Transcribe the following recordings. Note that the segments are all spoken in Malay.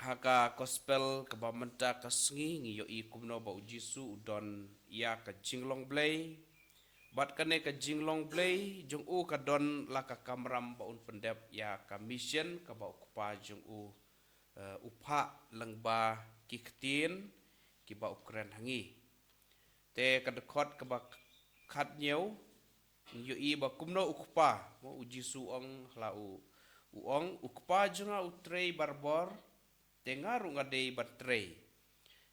haka gospel ke ba menta ka sngi ngi yo I kumno ba ujisu udon ya ka jinglong blay bat kane ka jinglong blay jong u ka don la ka kamram ba un pendep ya ka mission ka ba ukpa jong u upha langba ki ktin ki ba ukren hangi te ka dekot ka ba khat nyeu yo I ba kumno ukpa mo ujisu ong la u ong ukpa jonga utrei barbor tengaru ngadei batrei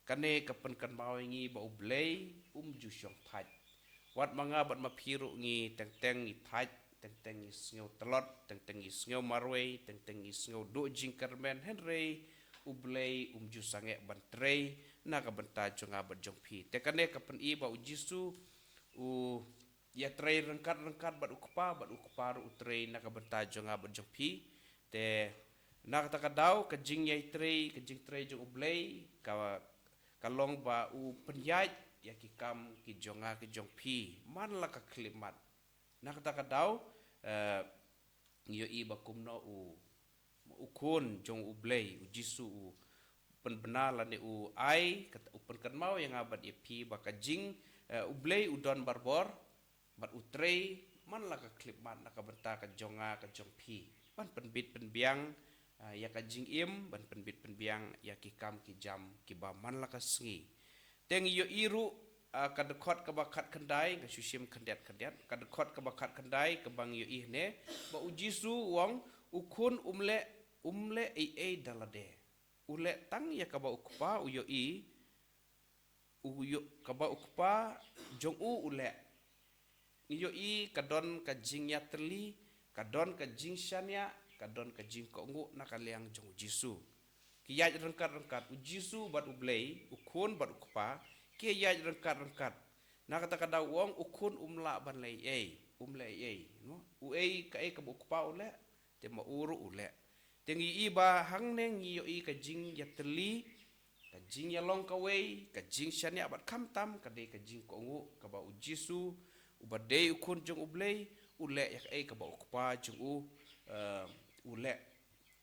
kane kapen kan mawengi ba ublei jusyong thaj wat manga bat maphiru ngi teng ngi thaj teng ngi sngew telot teng ngi sngew marwei teng ngi sngew do jingkermen henrei ublei jusange bantrei na ka benta jonga bat jongphi te kane kapen I ba ujisu u ya trei rengkat bat ukpa ru utrei na ka benta jonga bat jongphi te nak ta kadau ka jing yai trei ka jing trei jong ublei ka long ba u penyaj ya ki kam ki jonga ki jong phi man la ka klimat nak ta kadau yo I ba kumno u kun jong ublei u jisu u pen benar la ne u ai kat u pen kan mau yang abad ye phi ba ka jing ublei u don barbor bat utrei man la ka klimat nak ka benta ka jonga ka jong phi pan penbit penbiang ya ka jing im ban penbit penbiang ya ki kam ki jam ki ba man la ka sngi teng yo iru ka dekot ka ba khat khandai ka susim khandiat ka dekot ka ba khat khandai ka bang yo ihne ba ujisu wong ukun umle ei dalade ule tang ya ka ba ukpa u yo I u yo ka ba ukpa jong u ule yo I kadon ka jing ya terli kadon ka jing shania kadon ka jing ko ngu nakaliang jong jisu ki yaj rengkat ujisu bat ublei ukun bat ukpa ki yaj rengkat na kata kada wong ukun umla ban lei ei no u ei ka ukpa ule te ma uru ule tengi I ba hang neng yo I ka jing ya terli ka jing ya long ka wei ka jing shania bat kam tam ka de ka jing ko ngu ka ba ujisu ubadei ukun jong ublei ule ya ka ba ukpa jong ule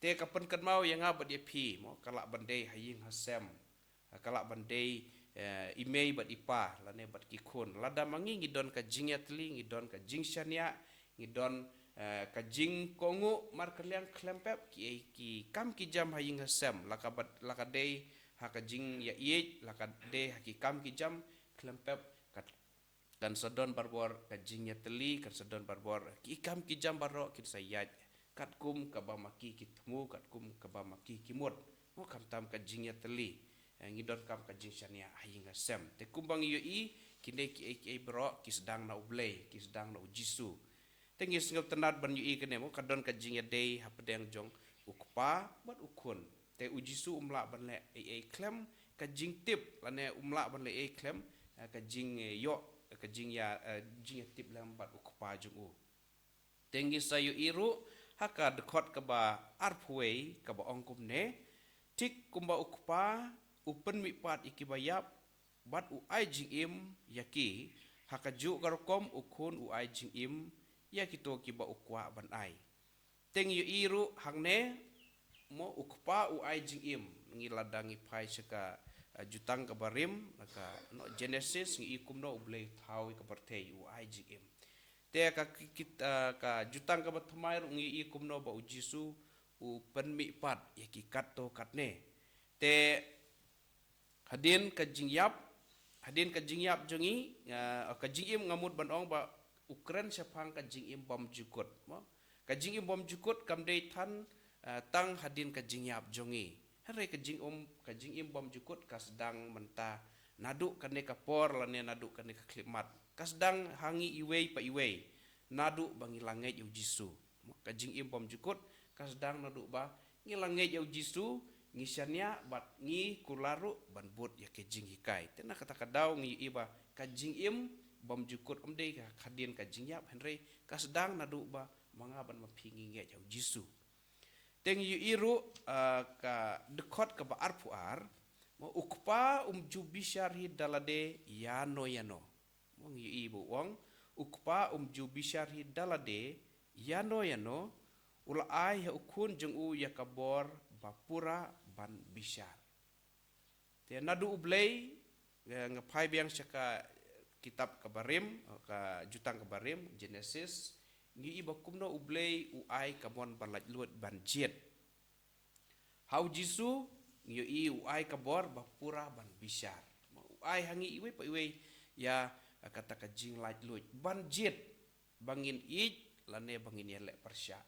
te kapen kan mau yang abad ye phi mo kala bandei haying hasem kala bandei imei bat ipa lane bat kikun lada mangi ngidon ka jingya tli ngidon ka jingshania ngidon ka jing kongu mar kaliang klempep ki kam ki jam haying hasem lakadei haka jing ya ye lakadei haki kam ki jam klempep kan sedon barbor ka jingya tli kan sedon barbor ki kam ki jam baro kin sayaj kat kum ka ba maki kitmu kat kum ka ba maki kimut mo kam tam ka jingya teli ngidon kam ka jing shania hayinga sem te kumbang yo I kinde ki bro ki sedang na ublei ki sedang na ujisu te ngis ngop tenat ban yo I kene mo kadon ka jingya dei hapedeng jong ukpa bat ukun te ujisu umla ban le klem ka jing tip lane umla ban le klem ka jing yo ka jing ya jing tip lam bat ukpa jong u tengi sayu iru haka dekot ke ba arpway ke ba ongkum ne tik kumba ukpa upen mi pat ikibayap bat u ai jing im yaki haka ju garkom ukun u ai jing im yaki to ki ba ukwa ban ai teng yu iru hangne mo ukpa u ai jing im ngiladangi pai seka jutang ke barim naka no genesis ngi ikum no ublei thau ke partei u ai jing im te ka jutang ka batmai rungi I kumno ba ujisu u penmi pat ya ki katto katne te hadin ka jingyap jongi ka jingim ngamut banong ba ukren sepang ka jingim bom jukut mo ka jingim bom jukut kamdei than tang hadin ka jingyap jongi hare ka jingim bom jukut ka sedang menta nadu kane ka por lane nadu kane ka klimat kasdang hangi iwei pa iwei nadu bangi langai yu jisu ka jing im bom jukut kasdang nadu ba ngi langai yu jisu ngi shania bat ngi kularu ban but ya ke jing hikai tena kata kadau ngi iba ka jing im bom jukut omdei ka khadin ka jing yap henrei kasdang nadu ba manga ban maphingi nge yu jisu teng yu iru ka dekot ka ba arpuar mo ukpa jubishari dalade yano wong ibu wong ukpa jubishari dalade yano ula ai ya ukun jeng u ya kabor bapura ban bisyar. Te nadu ublay ngapai biang syaka kitab kabarim ka jutang kabarim Genesis ngi iba kumno ublay uai kamon balaj luat ban jet. Hau jisu ngi i uai kabor bapura ban bisyar. Uai hangi iwe pa iwe ya kata ka jing laj luat ban jet bangin ij lane bangin yelek persya.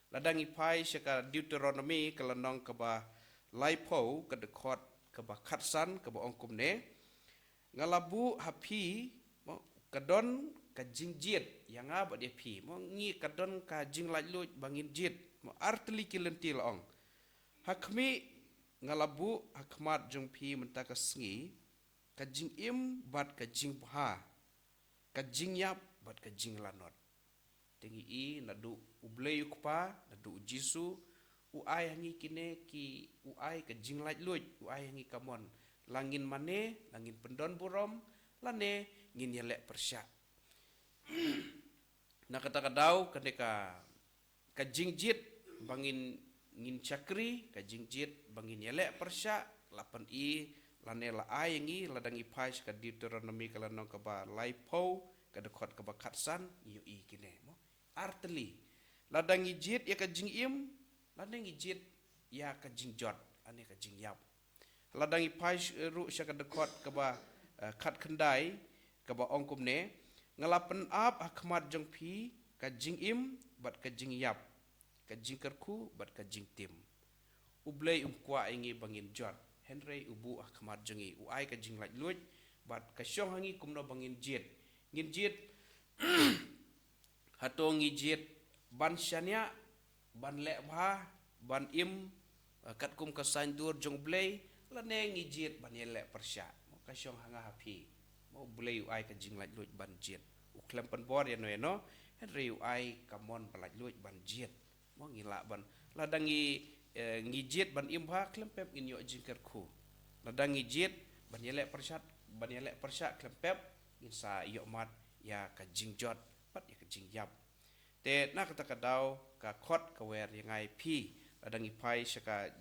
Ladang ipai syaka Deuteronomy kelenong keba laipo kedekot keba katsan keba ongkum ne ngalabu hapi kadon ka jing jet yang apa dia pi mo ngi kadon ka jing laj luj bangin jet mo artli kilentil ong hakmi ngalabu hakmat jong pi menta ka sngi ka jing im bat ka jing bha ka jing yap bat ka jing lanot tengi i nadu ublay ukpa nadu jisu uai hangi kine ki uai ka jing laj luj uai hangi kamon langin mane langin pendon burom lane ngin yelek persya. Na kata kadau kadeka ka jing jit bangin ngin cakri ka jing jit bangin yelek persya lapan i lane la ai ngi ladang ipai ka Deuteronomy kalanong ka ba laipo ka dekot ka ba katsan yu i kine mo artli ladang ijit ya ka jing im ladang ijit ya ka jing jot ane ka jing yap ladang ipai ru syaka dekot ka ba kat kendai ka ba ongkum ne ngalapan ap hakmat jong pi ka jing im bat ka jing yap ka jing kerku bat ka jing tim ublay kwa ingi bangin jot henry ubu hakmat jongi uai ka jing laj luj bat ka syong hangi kumno bangin jet ngin jet hatongi jet ban syanya ban lek bha ban im kat kum ka sain dur jong blay lane ngi jet ban yelek persya mo ka syong hanga hapi mo blay uai ka jing laj luj ban jet u klem pan bor ya no henry uai kamon balaj luj ban jet mo ngila ban ladangi ngi jet ban im bha klem pep in yo jing kerku ladangi jet ban yelek persya klem pep in sa yo mat ya ka jing jot pat ya ka jing yap te na kata kadau ka khot ka wer yangai pi ladang ipai syaka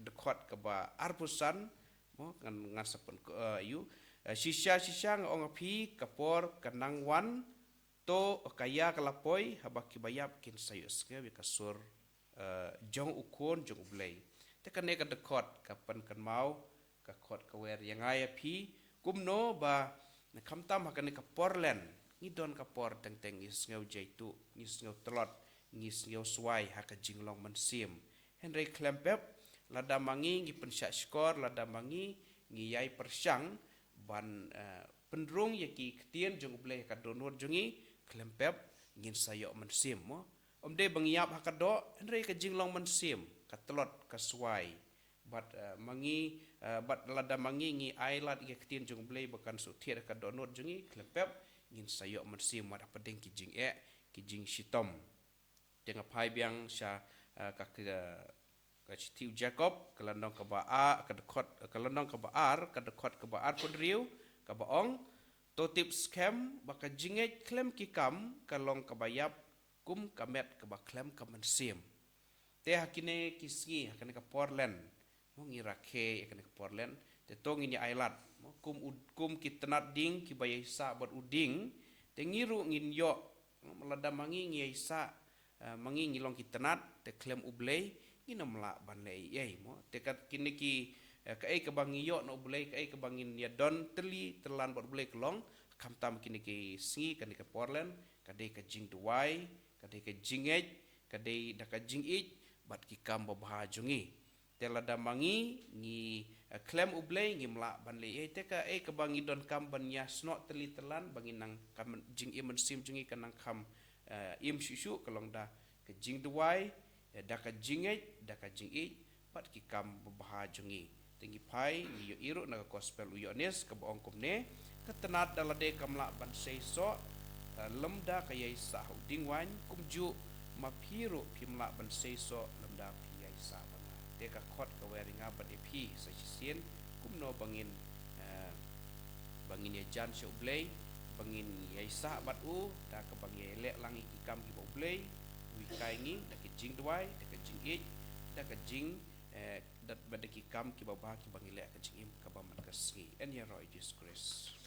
dekot ka ba arpusan mo ngan sapon yu sisya ngong pi kapor kanang wan to kaya kalapoi habaki bayap kin sayus ke kasur jong ukon jong ublay te kane ka dekot kapan kan mau ka khot ka wer yangai pi kumno ba kamtam hakane ka porlen ngidon kapor teng ngis ngeu jaitu ngis ngeu telot ngis ngeu suai haka jinglong mensim henry klempep lada mangi ngi pensyak skor lada mangi ngi yai persyang ban pendrung yaki ketien jong bleh ka donor jongi klempep ngin sayok mensim mo omde bangiap haka do henry ka jinglong mensim ka telot ka suai bat mangi bat lada mangi ngi ailat ye ketien jong bleh bakan sutir ka donor jongi klempep ngin sayok mensim mat pedeng ki jing ki jing shitom dengan pai biang sya ka tiu Jacob kelandong ka ba a ka dekot kelandong ka ba ar ka dekot ka ba ar podriu ka ba ong totip scam baka jinget klem ki kam kalong ka bayap kum kamet ka ba klem ka mensim te hakine kisngi hakane ka porlen mo ngira ke hakane ka porlen te tong ini ailat kum kitenat ding ki bayisa bot uding te ngiru ngin yo melada mangi ngiisa mangi ngilong kitenat te klem ublay ngina mela ban lei ye mo te kat kini ki ka e ka bangi yo no ublay ka e ka bangin ya don teli telan bot ublay kelong kam tam kini ki singi kan ka porlen ka de ka jing duai ka de ka jingej ka de da ka jingij bat ki kam babha jungi te lada mangi ngi klem ublay ngi mela ban le te ka e ka bangi don kam ban ya snot teli telan bangi nang kam jing imen sim jungi kanang kam im shushu kalong da ka jing duai da ka jingej da ka jingij pat ki kam babha jungi tengi pai ngi yo iru na gospel uyones ka boong kumne ka tenat dalade kamla ban seiso lemda ka yai sa dingwan kumju mapiru pimla ban seiso lemda pi yai sa te ka khot ka weringa ban epi sa sisien kumno bangin bangin ya jan sho blay bangin ya isa bat u da ka bangin lek langi ikam ki blay wi kai ngi da ka jing duai da ka jing ik da ka jing dat badaki kam ki babah ki bangile ka jingim ka baman ka sngi en ya roi Jesus Christ